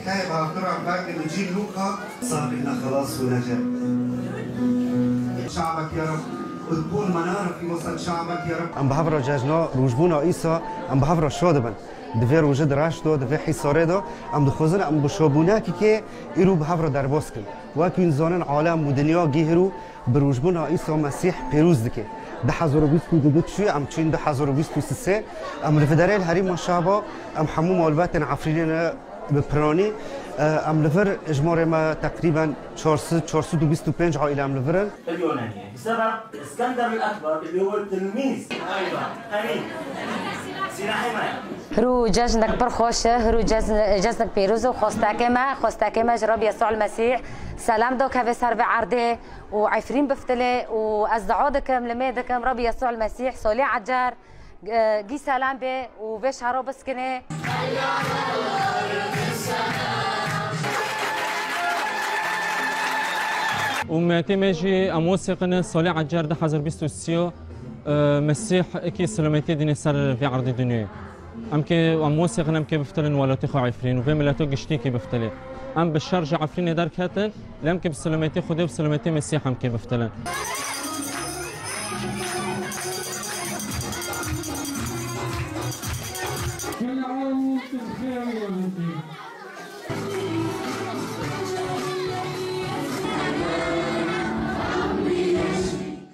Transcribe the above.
حكاية بهاكرة باقي نجيل لوكا صار لنا خلاص ونجاة. شعبك يا رب وتكون منارة في وسط شعبك يا رب. ام بحفرة جاجنا روجبونا عيسى ام بحفرة شادبن دفير وجد راشدو دفير حساريدو ام دخوزن ام بشابونا كي يرو بحفرة درباسكن وكين زانن عالم ودنيا جهرو بروجبونا عيسى مسيح بيروز دكي ده 2022 ام تشين ده 2023 ام الفدرال هريم الشعب ام حموم والباتن عفرينا ببراني ام لفر اجمالي ما تقريبا 425 عائله ام لفرن اليونانيه بسبب اسكندر الاكبر اللي هو التلميذ ايضا امين سينا حمايه هرو جاجنك برخوشه هرو جاجنك بيروز خوستاكما جرب يسوع المسيح سلام دوك هذا سر بعرضه وعفرين بفتله وازدعودكم لميدكم رب يسوع المسيح صلي عجار جي سلام به وبيش هرو بسكنه وماتي ماجي اموسقنا صلي عجار ده حزر بيستوسيو مسيح اكي سلامتي دين سر في عرض الدنيا امكي اموسقنا امكي بفتلن ولا تخو عفرين وبملاتو قشتيكي بفتلي ام بالشرجة عفرين دار كاتل لامكي بسلامتي خدي بسلامتي مسيح امكي بفتلن